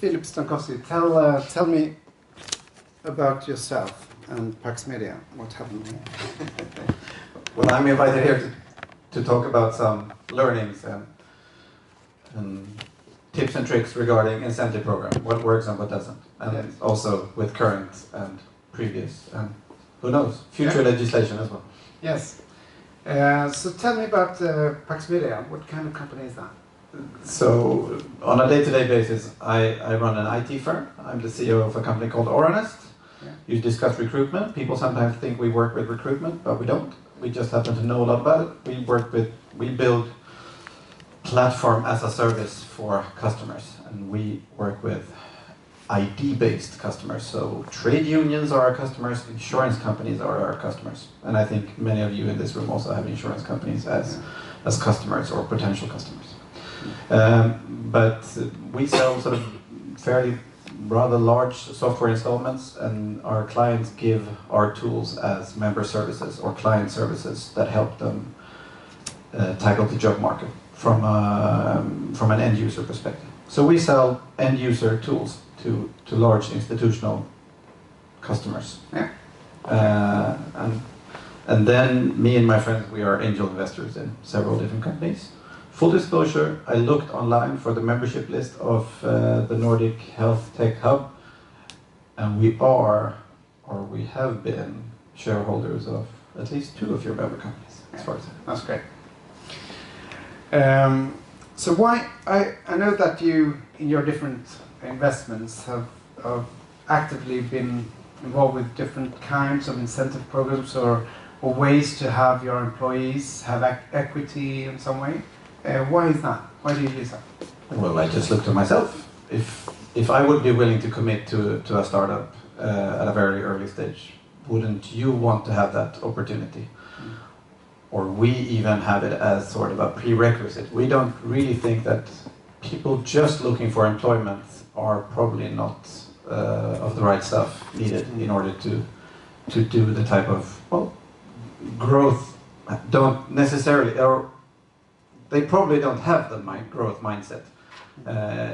Philip Stankovski, tell me about yourself and Paxx Media. What happened here? Well, I'm invited here to talk about some learnings and tips and tricks regarding incentive program, what works and what doesn't, and yes. Also with current and previous and who knows, future legislation as well. Yes. So tell me about Paxx Media. What kind of company is that? So on a day-to-day basis, I run an IT firm. I'm the CEO of a company called Oranest. Yeah. You discuss recruitment. People sometimes think we work with recruitment, but we don't. We just happen to know a lot about it. We build platform as a service for customers, and we work with ID-based customers. So trade unions are our customers, insurance companies are our customers, and I think many of you in this room also have insurance companies as customers or potential customers. But we sell sort of fairly rather large software installments, and our clients give our tools as member services or client services that help them tackle the job market from an end user perspective. So we sell end user tools to large institutional customers. Yeah. And then me and my friends, we are angel investors in several different companies. Full disclosure, I looked online for the membership list of the Nordic HealthTech Hub, and we have been shareholders of at least 2 of your member companies, as far as I know. That's great. So why, I know that you, in your different investments, have actively been involved with different kinds of incentive programs or ways to have your employees have equity in some way. Why is that? Why do you use that? Well, I just looked at myself. If I would be willing to commit to a startup at a very early stage, wouldn't you want to have that opportunity? Or we even have it as sort of a prerequisite. We don't really think that people just looking for employment are probably not of the right stuff needed in order to do the type of growth. Don't necessarily, or they probably don't have the growth mindset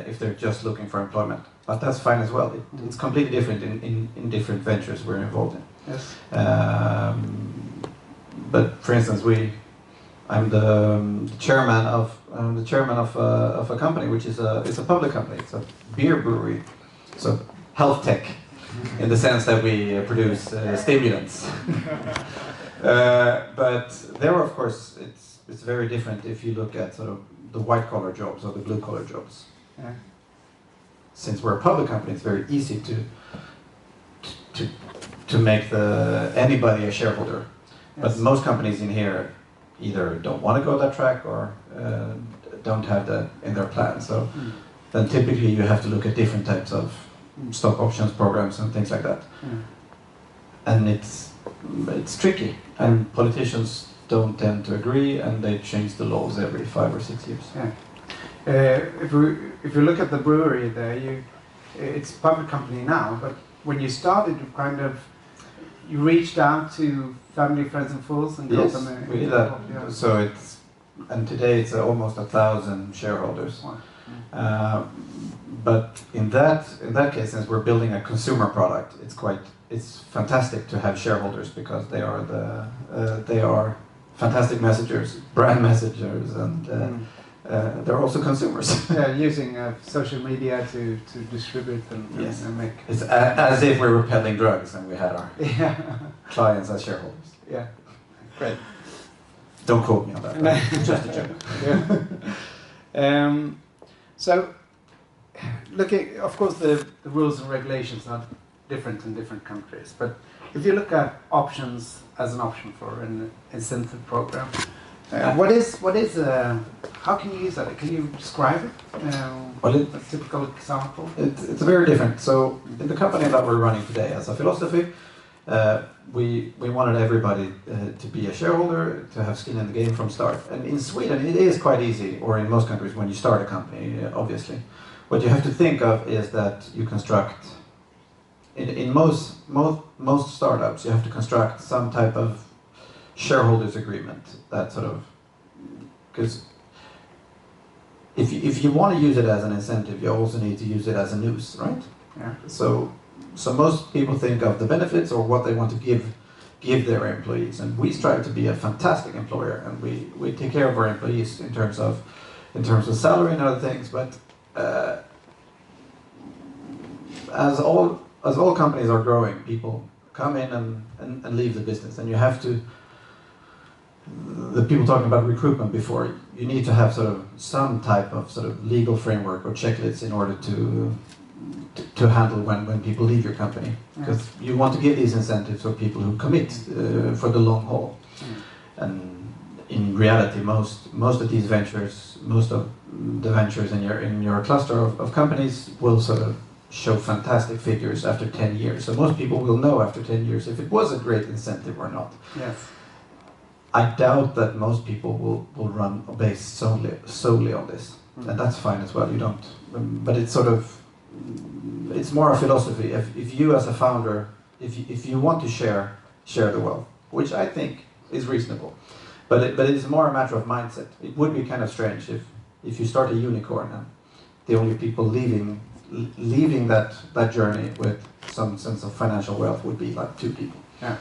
if they're just looking for employment. But that's fine as well. It's completely different in different ventures we're involved in. Yes. But for instance, I'm the chairman of a company which is a public company. It's a beer brewery, so HealthTech, in the sense that we produce stimulants. But there, of course, it's very different if you look at sort of the white collar jobs or the blue collar jobs. Yeah. Since we're a public company, it's very easy to make anybody a shareholder. Yes. But most companies in here either don't want to go that track or don't have that in their plan. So then typically you have to look at different types of stock options programs and things like that. And it's tricky, and politicians don't tend to agree, and they change the laws every 5 or 6 years. Yeah. If you look at the brewery there, it's a public company now, but when you started, you reached out to family, friends, and fools, and got them. Yes, we did that. Yeah. So and today it's almost 1,000 shareholders. Wow. But in that case, since we're building a consumer product, it's fantastic to have shareholders, because they are fantastic messengers, brand messengers, and they're also consumers. Yeah, using social media to distribute and make. It's as if we were peddling drugs and we had our clients as shareholders. Yeah, great. Don't quote me on that. Just a joke. Yeah. So, looking, of course, the rules and regulations are different in different countries. But if you look at options as an option for an incentive program, what is how can you use that? Can you describe it? A typical example? It's very different. So in the company that we're running today, as a philosophy, we wanted everybody to be a shareholder, to have skin in the game from start. And in Sweden, it is quite easy, or in most countries, when you start a company, obviously. What you have to think of is that you construct, in most startups, you have to construct some type of shareholders agreement that sort of, because if you want to use it as an incentive, you also need to use it as a noose, right? Yeah. So most people think of the benefits or what they want to give their employees, and we strive to be a fantastic employer, and we take care of our employees in terms of salary and other things. But as all companies are growing, people come in and leave the business, and you have to. The people talking about recruitment before, you need to have sort of some type of sort of legal framework or checklists in order to handle when people leave your company, because you want to give these incentives for people who commit for the long haul. And in reality, most of these ventures, most of the ventures in your cluster of companies will sort of show fantastic figures after 10 years. So most people will know after 10 years if it was a great incentive or not. Yes. I doubt that most people will run based solely on this, and that's fine as well. You don't, but it's sort of, it's more a philosophy. If you as a founder, if you want to share the wealth, which I think is reasonable, but it's more a matter of mindset. It would be kind of strange if you start a unicorn and the only people leaving that journey with some sense of financial wealth would be like 2 people. Yeah.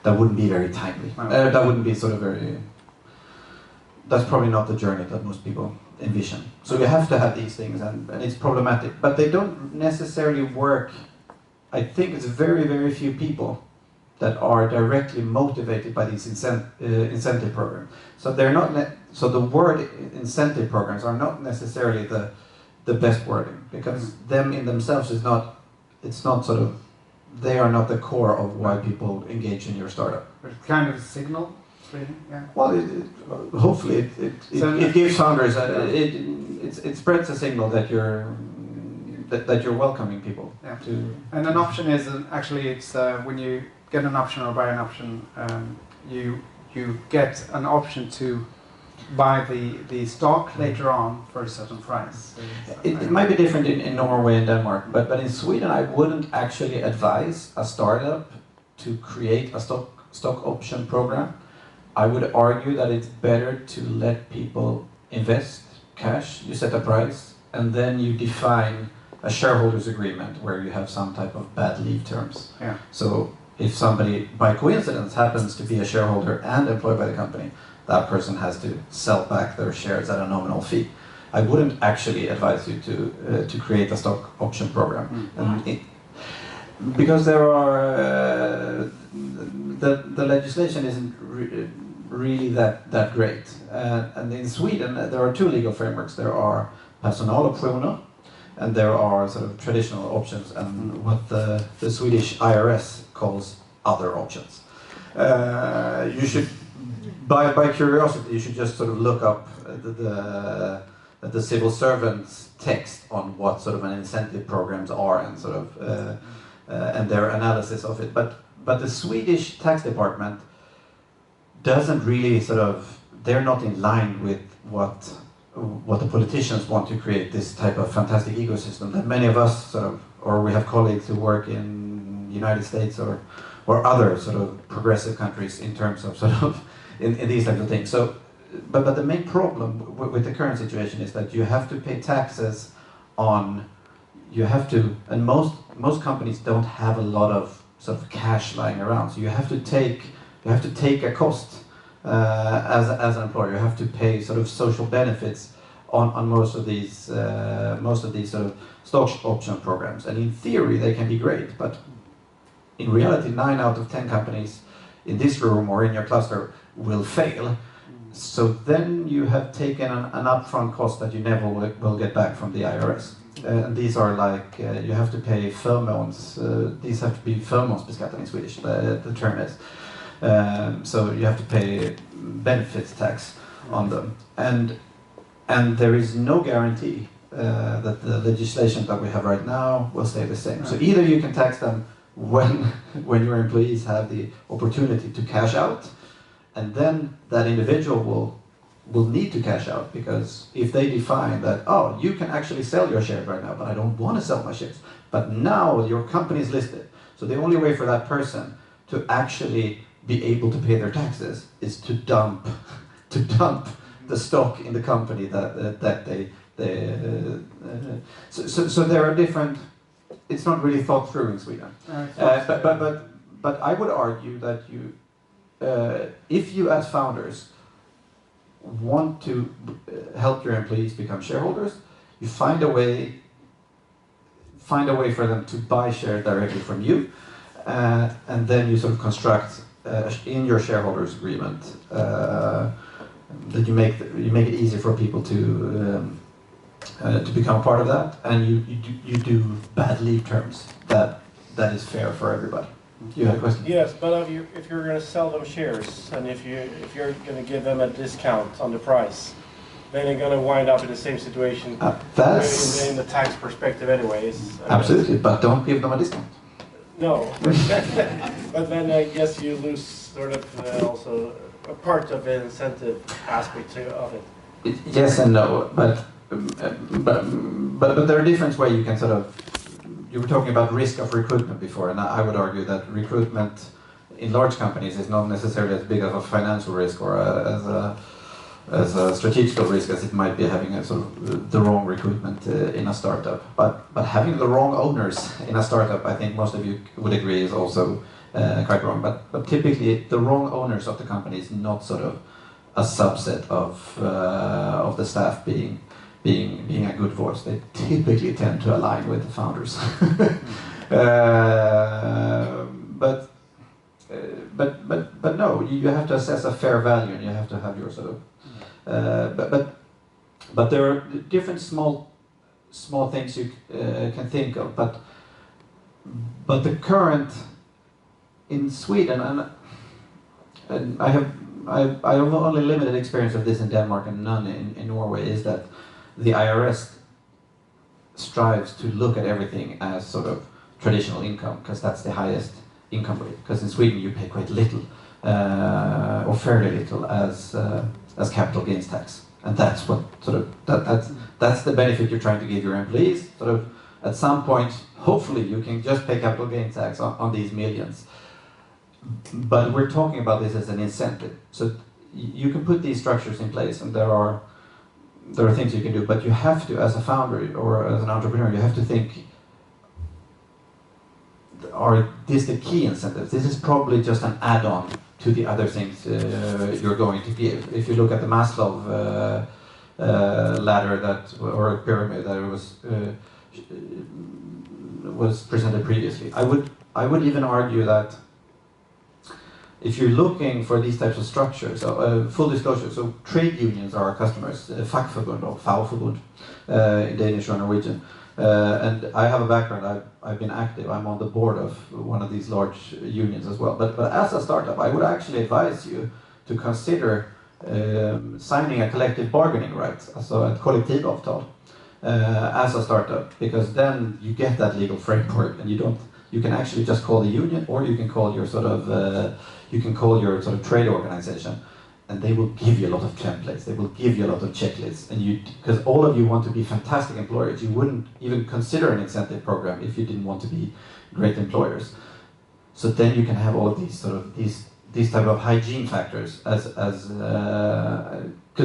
That wouldn't be very timely. That wouldn't be sort of very. That's probably not the journey that most people envision. So you have to have these things, and it's problematic. But they don't necessarily work. I think it's very, very few people that are directly motivated by these incentive programs. So they're not. So the word incentive programs are not necessarily the best wording, because them in themselves is not. It's not sort of. They are not the core of why people engage in your startup. But it's kind of a signal, really, yeah. Well, hopefully it gives founders it spreads a signal that you're welcoming people. Yeah. To. And an option is actually it's when you get an option or buy an option, you get an option to buy the stock later on for a certain price. So it might be different in Norway and Denmark, but in Sweden I wouldn't actually advise a startup to create a stock option program. I would argue that it's better to let people invest cash, you set a price, and then you define a shareholders agreement where you have some type of bad leave terms. Yeah. So if somebody by coincidence happens to be a shareholder and employed by the company, that person has to sell back their shares at a nominal fee. I wouldn't actually advise you to create a stock option program, because there are the legislation isn't really that great. And in Sweden there are 2 legal frameworks. There are personaloptioner, and there are sort of traditional options, and what the Swedish IRS calls other options. You should. By curiosity, you should just sort of look up the civil servants text on what sort of an incentive programs are, and sort of and their analysis of it. But the Swedish tax department doesn't really sort of, they're not in line with what the politicians want to create, this type of fantastic ecosystem that many of us sort of, or we have colleagues who work in the United States or other sort of progressive countries in terms of sort of in these types of things. So, but the main problem with the current situation is that you have to pay taxes on, and most companies don't have a lot of sort of cash lying around. So you have to take a cost as an employer. You have to pay sort of social benefits on most of these sort of stock option programs. And in theory they can be great, but in reality 9 out of 10 companies in this room or in your cluster will fail. So then you have taken an upfront cost that you never will get back from the IRS. And these are like, you have to pay förmåns, these have to be förmånsbeskattning in Swedish, the term is. So you have to pay benefits tax on them. And there is no guarantee that the legislation that we have right now will stay the same. So either you can tax them when your employees have the opportunity to cash out, and then that individual will need to cash out, because if they define that, oh, you can actually sell your shares right now, but I don't want to sell my shares, but now your company is listed, so the only way for that person to actually be able to pay their taxes is to dump the stock in the company that So there are different. It's not really thought through in Sweden. But I would argue that if you as founders want to help your employees become shareholders, you find a way for them to buy shares directly from you, and then you sort of construct in your shareholders agreement that you make it easy for people to become part of that, and you do bad leave terms that is fair for everybody. You had a question? Yes, but if you're going to sell them shares, and if you're going to give them a discount on the price, then they're going to wind up in the same situation in the tax perspective anyways. Absolutely, but don't give them a discount. No, but then I guess you lose sort of also a part of the incentive aspect of it. Yes and no, but there are different ways you can sort of. You were talking about risk of recruitment before, and I would argue that recruitment in large companies is not necessarily as big of a financial risk or as a strategical risk as it might be having a sort of the wrong recruitment in a startup. But having the wrong owners in a startup, I think most of you would agree, is also quite wrong. But typically, the wrong owners of the company is not sort of a subset of the staff being a good voice. They typically tend to align with the founders. But no, you have to assess a fair value, and you have to have your sort of. But there are different small things you can think of. But the current in Sweden, and I have only limited experience of this in Denmark and none in Norway, is that the IRS strives to look at everything as sort of traditional income, because that's the highest income rate. Because in Sweden you pay quite little, or fairly little, as capital gains tax, and that's what sort of that's the benefit you're trying to give your employees. Sort of at some point, hopefully, you can just pay capital gains tax on these millions. But we're talking about this as an incentive, so you can put these structures in place, and there are things you can do, but you have to, as a founder or as an entrepreneur, you have to think, are these the key incentives? This is probably just an add-on to the other things you're going to give. If you look at the Maslow ladder or pyramid that was presented previously, I would even argue that if you're looking for these types of structures, full disclosure, so trade unions are our customers, Fackforbund or Fagforbund in Danish or Norwegian. And I have a background, I've been active, I'm on the board of one of these large unions as well. But as a startup, I would actually advise you to consider signing a collective bargaining right, so a kollektivavtal, as a startup, because then you get that legal framework, and you can actually just call the union, or you can call your sort of trade organization, and they will give you a lot of templates, they will give you a lot of checklists, and because all of you want to be fantastic employers, you wouldn't even consider an incentive program if you didn't want to be great employers. So then you can have all of these sort of these type of hygiene factors because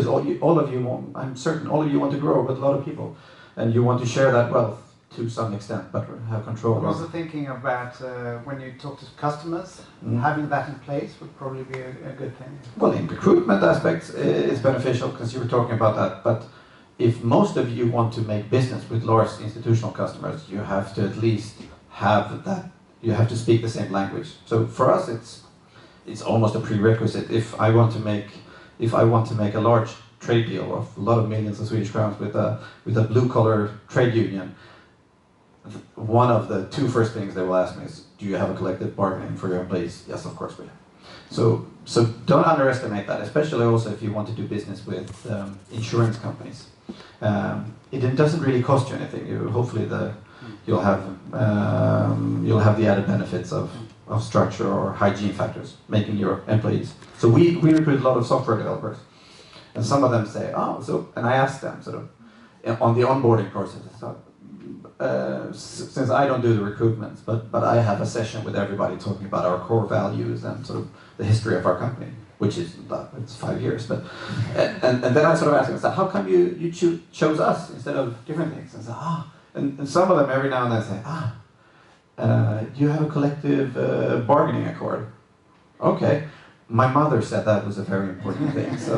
all of you want, I'm certain all of you want to grow with a lot of people, and you want to share that wealth to some extent, but have control. I'm also thinking about when you talk to customers, having that in place would probably be a good thing. Well, in recruitment aspects, it's beneficial because you were talking about that. But if most of you want to make business with large institutional customers, you have to at least have that. You have to speak the same language. So for us, it's almost a prerequisite. If I want to make a large trade deal of a lot of millions of Swedish crowns with a blue-collar trade union, one of the two first things they will ask me is, do you have a collective bargaining for your employees? Yes, of course we do. So don't underestimate that, especially also if you want to do business with insurance companies. It doesn't really cost you anything. Hopefully you'll have the added benefits of structure or hygiene factors, making your employees. So we recruit a lot of software developers, and some of them say, and I ask them sort of on the onboarding process, since I don't do the recruitments, but I have a session with everybody talking about our core values and sort of the history of our company. which is it's 5 years. But and then I sort of asked myself, how come you chose us instead of different things? And so and some of them every now and then say, you have a collective bargaining accord. Okay. My mother said that was a very important thing, so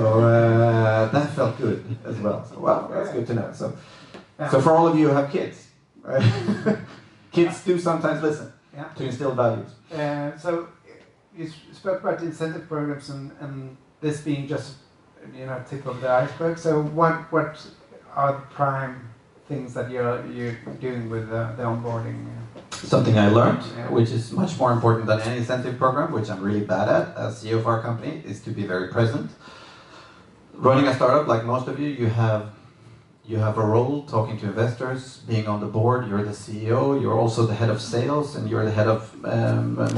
that felt good as well. So, wow, that's good to know. So for all of you who have kids, kids do sometimes listen to instill values. So you spoke about the incentive programs and this being just tip of the iceberg. So what are the prime things that you're doing with the onboarding? Something I learned, which is much more important than any incentive program, which I'm really bad at as CEO of our company, is to be very present. Running a startup, like most of you, you have a role talking to investors, being on the board, you're the CEO, you're also the head of sales, and you're the head of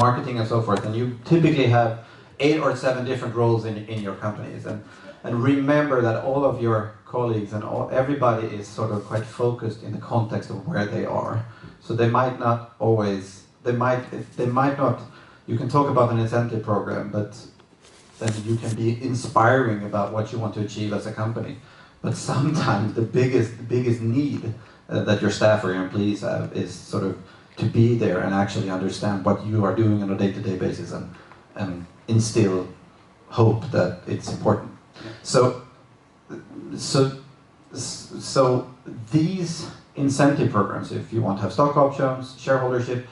marketing and so forth. And you typically have 8 or 7 different roles in your companies. And remember that all of your colleagues and everybody is sort of quite focused in the context of where they are. So they might not always, they might not, you can talk about an incentive program, but then you can be inspiring about what you want to achieve as a company. But sometimes the biggest need that your staff or your employees have is sort of to be there and actually understand what you are doing on a day-to-day basis and instill hope that it's important. So these incentive programs, if you want to have stock options, shareholdership,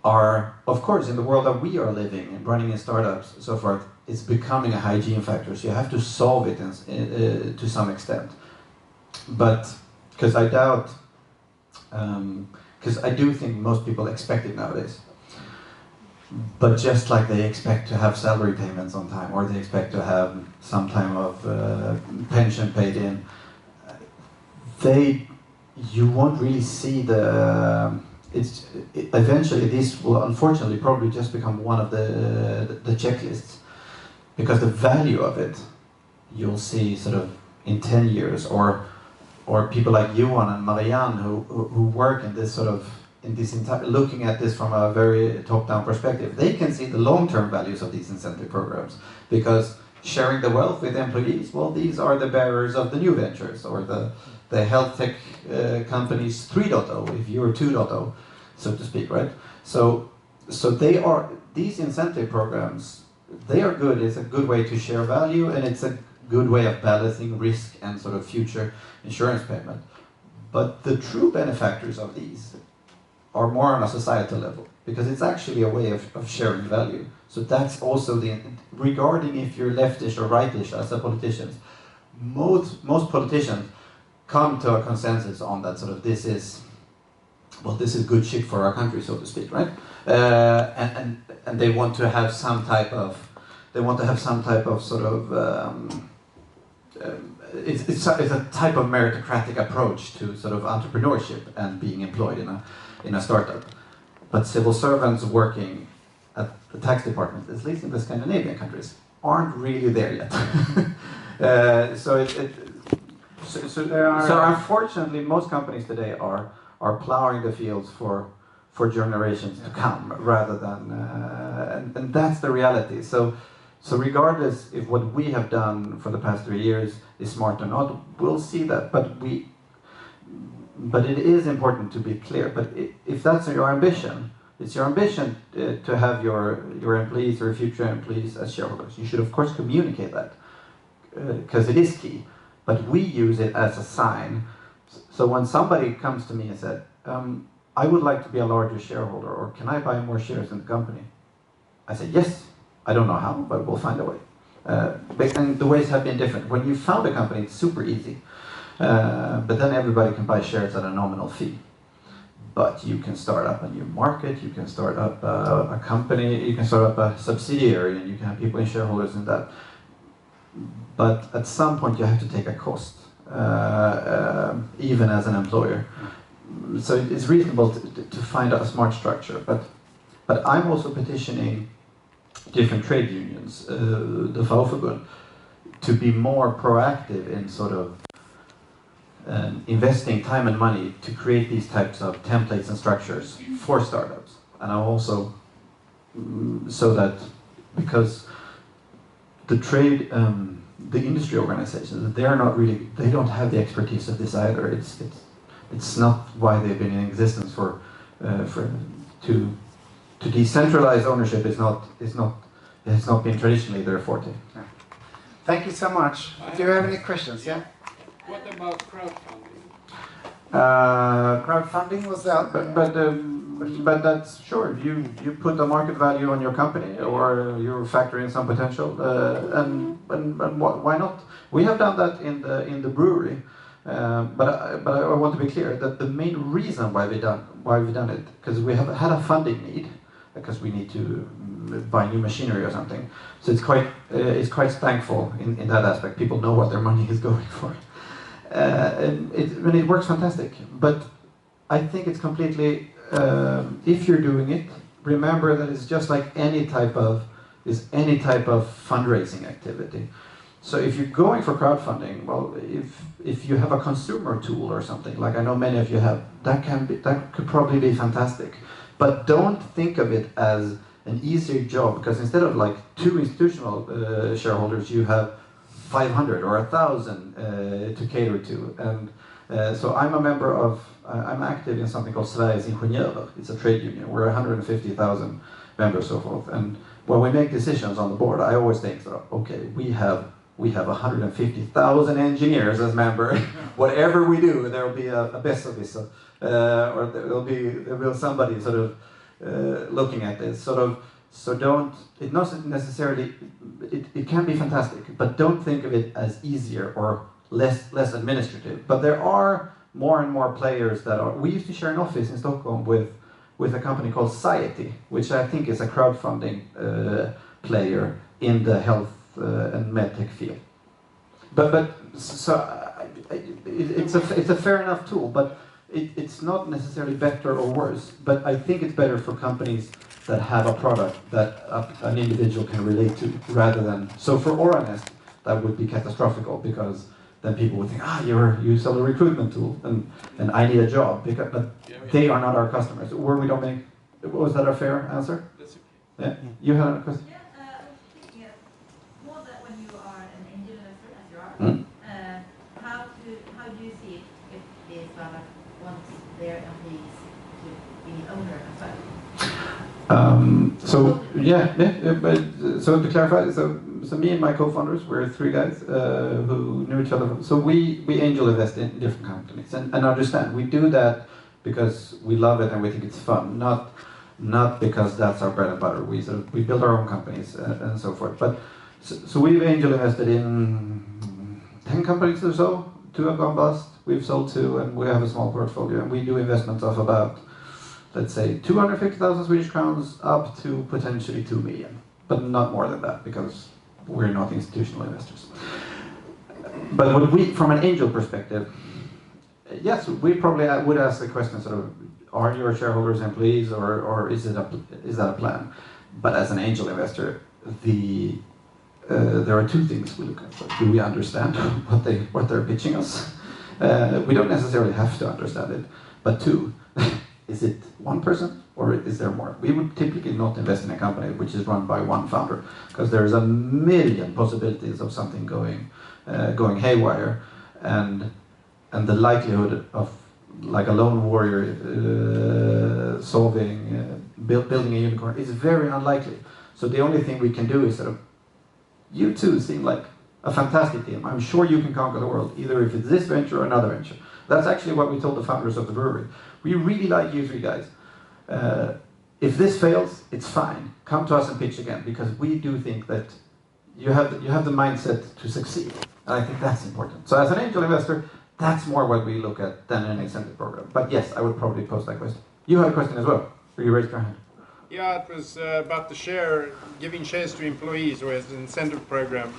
are, of course, in the world that we are living and running in startups, so forth, it's becoming a hygiene factor. So you have to solve it to some extent. But because I doubt, because I do think most people expect it nowadays. But just like they expect to have salary payments on time, or they expect to have some time of pension paid in, you won't really see eventually this will unfortunately probably just become one of the checklists, because the value of it you'll see sort of in 10 years, or people like Johan and Marianne who work in this sort of looking at this from a very top-down perspective. They can see the long-term values of these incentive programs, because sharing the wealth with employees, well, these are the bearers of the new ventures, or the HealthTech companies 3.0, if you're 2.0, so to speak, right? So these incentive programs, they are good. It's a good way to share value, and it's a good way of balancing risk and sort of future insurance payment. But the true benefactors of these are more on a societal level, because it's actually a way of sharing value. So that's also regarding if you're leftish or rightish as a politician, most politicians come to a consensus on that sort of this is good shit for our country, so to speak, right? And they want to have some type of sort of it's a type of meritocratic approach to sort of entrepreneurship and being employed in a startup. But civil servants working at the tax department, at least in the Scandinavian countries, aren't really there yet. So unfortunately, most companies today are plowing the fields for generations to come, rather than and that's the reality. So regardless if what we have done for the past 3 years is smart or not, we'll see that. But it is important to be clear. But if that's your ambition, it's your ambition to have your employees or future employees as shareholders. You should of course communicate that, because it is key. But we use it as a sign. So when somebody comes to me and said, I would like to be a larger shareholder, or can I buy more shares in the company? I say, yes. I don't know how, but we'll find a way. And the ways have been different. When you found a company, it's super easy. But then everybody can buy shares at a nominal fee. But you can start up a new market, you can start up a company, you can start up a subsidiary, and you can have people in shareholders in that. But at some point you have to take a cost, even as an employer. So it's reasonable to find a smart structure. But I'm also petitioning different trade unions, the Fauförbund, to be more proactive in sort of investing time and money to create these types of templates and structures for startups. And I'm also so that, because the trade, the industry organizations, they don't have the expertise of this either. It's not why they've been in existence to decentralize ownership has not been traditionally their forte. Yeah. Thank you so much. Do you have any questions? Yeah. What about crowdfunding? Crowdfunding was that, but that's sure. You put a market value on your company, or you factor in some potential, and why not? We have done that in the brewery, but I want to be clear that the main reason why we've done it, because we have had a funding need, because we need to buy new machinery or something. So it's quite thankful in that aspect. People know what their money is going for. And it works fantastic, but I think it's completely, if you're doing it, remember that it's just like any type of fundraising activity. So if you're going for crowdfunding, well, if you have a consumer tool or something, like I know many of you have, that could probably be fantastic. But don't think of it as an easier job, because instead of like 2 institutional shareholders, you have 500 or 1,000 to cater to. And so I'm active in something called Sveriges Ingenjörer. It's a trade union. We're 150,000 members, so forth. And when we make decisions on the board, I always think, okay, we have 150,000 engineers as members. Whatever we do, there will be a besserwisser, or there will be somebody sort of looking at this. So don't. It not necessarily. It can be fantastic, but don't think of it as easier or less administrative. But there are more and more players that are. We used to share an office in Stockholm with a company called Society, which I think is a crowdfunding player in the health and medtech field. It's a fair enough tool, but it's not necessarily better or worse. But I think it's better for companies that have a product that an individual can relate to, rather than. So for Oranest, that would be catastrophical, because then people would think, you sell a recruitment tool, and I need a job, but they are not our customers. Or we don't make. Was that a fair answer? That's okay. Yeah. You had a question. More that when you are an angel investor, as you are, how do you see if the startup wants their employees to be owner as well? So to clarify, so me and my co-founders, we're 3 guys who knew each other. So we angel invest in different companies, and understand we do that because we love it and we think it's fun, not because that's our bread and butter. We build our own companies and so forth. But so we've angel invested in 10 companies or so. 2 have gone bust. We've sold 2, and we have a small portfolio. And we do investments of about, let's say, 250,000 Swedish crowns up to potentially 2 million, but not more than that, because we're not institutional investors. But what from an angel perspective, yes, we probably would ask the question sort of, are your shareholders employees, or is that a plan? But as an angel investor, there are 2 things we look at. Do we understand what they're pitching us? We don't necessarily have to understand it, but 2, is it 1 person or is there more? We would typically not invest in a company which is run by 1 founder, because there's a million possibilities of something going haywire, and the likelihood of like a lone warrior building a unicorn is very unlikely. So the only thing we can do is sort of, you 2 seem like a fantastic team. I'm sure you can conquer the world, either if it's this venture or another venture. That's actually what we told the founders of the brewery. We really like you 3 guys. If this fails, it's fine. Come to us and pitch again, because we do think that you have the mindset to succeed. And I think that's important. So as an angel investor, that's more what we look at than an incentive program. But yes, I would probably pose that question. You had a question as well, or you raised your hand. Yeah, it was about the giving shares to employees, or as an incentive program.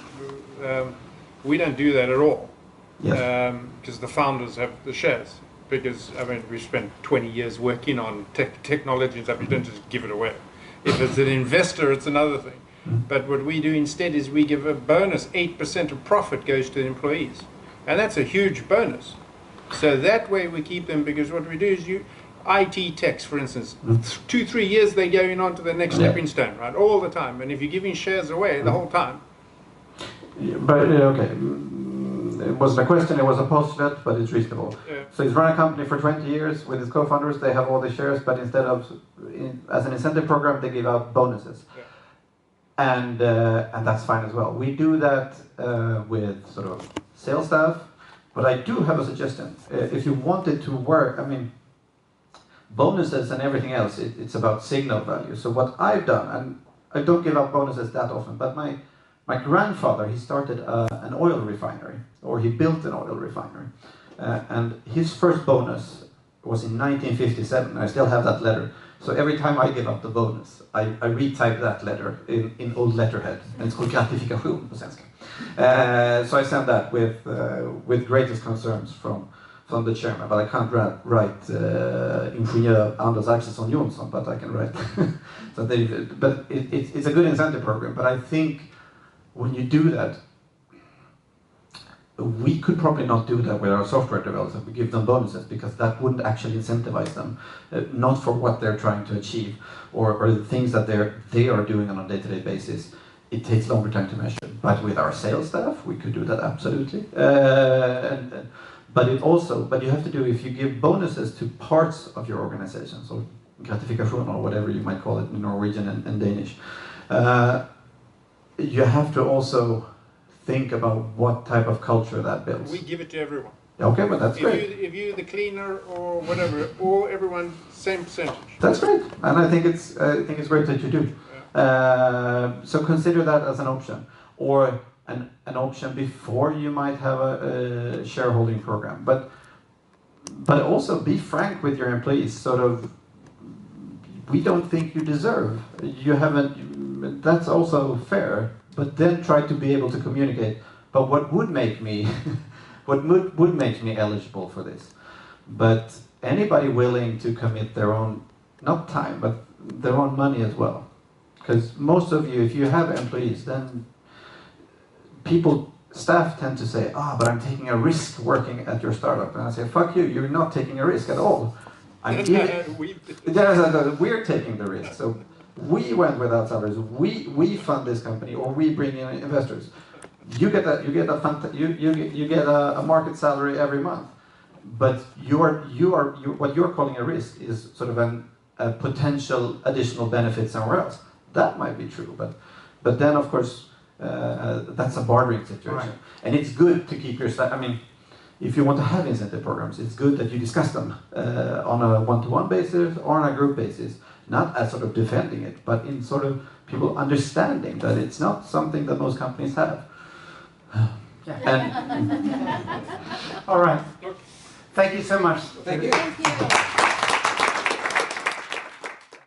We don't do that at all. Yes. Because the founders have the shares. Because, we spent 20 years working on technology and stuff. You don't just give it away. If it's an investor, it's another thing. But what we do instead is we give a bonus. 8% of profit goes to the employees. And that's a huge bonus. So that way we keep them, because what we do is IT techs, for instance, 2-3 years they're going on to the next stepping stone, right? All the time. And if you're giving shares away the whole time, But okay, it wasn't a question, it was a postulate, but it's reasonable. Yeah. So he's run a company for 20 years with his co-founders. They have all the shares, but instead of as an incentive program, they give out bonuses. Yeah. And that's fine as well. We do that with sort of sales staff, but I do have a suggestion. If you want it to work, I mean, bonuses and everything else, it's about signal value. So what I've done, and I don't give out bonuses that often, but my grandfather, he started an oil refinery, or he built an oil refinery. And his first bonus was in 1957. I still have that letter. So every time I give out the bonus, I retype that letter in old letterhead. And it's called gratifikation på svenska. So I send that with greatest concerns from the chairman. But I can't write Ingenjör Anders Axelsson Jonsson, but I can write. But it's a good incentive program. But I think when you do that, we could probably not do that with our software developers. We give them bonuses because that wouldn't actually incentivize them, not for what they're trying to achieve or the things that they are doing on a day-to-day basis. It takes longer time to measure. But with our sales staff, we could do that absolutely. But you have to do, if you give bonuses to parts of your organization, so gratification or whatever you might call it in Norwegian and Danish, you have to also think about what type of culture that builds. We give it to everyone. Okay, but that's great. If you're the cleaner or whatever, or everyone, same percentage. That's great, and I think it's great that you do. Yeah. So consider that as an option, or an option before you might have a shareholding program. But also be frank with your employees. Sort of, we don't think you deserve. You haven't. That's also fair. But then try to be able to communicate. But what would make me, would make me eligible for this? But anybody willing to commit their own, not time, but their own money as well. Because most of you, if you have employees, then staff tend to say, but I'm taking a risk working at your startup. And I say, fuck you, you're not taking a risk at all. We're taking the risk. So we went without salaries. We fund this company, or we bring in investors. You get a market salary every month, but what you're calling a risk is sort of a potential additional benefit somewhere else. That might be true, but then of course that's a bartering situation, right. And it's good to keep your staff. I mean, if you want to have incentive programs, it's good that you discuss them on a one-to-one basis or on a group basis. Not as sort of defending it, but in sort of people understanding that it's not something that most companies have. Yeah. All right. Thank you so much. Thank you. Thank you.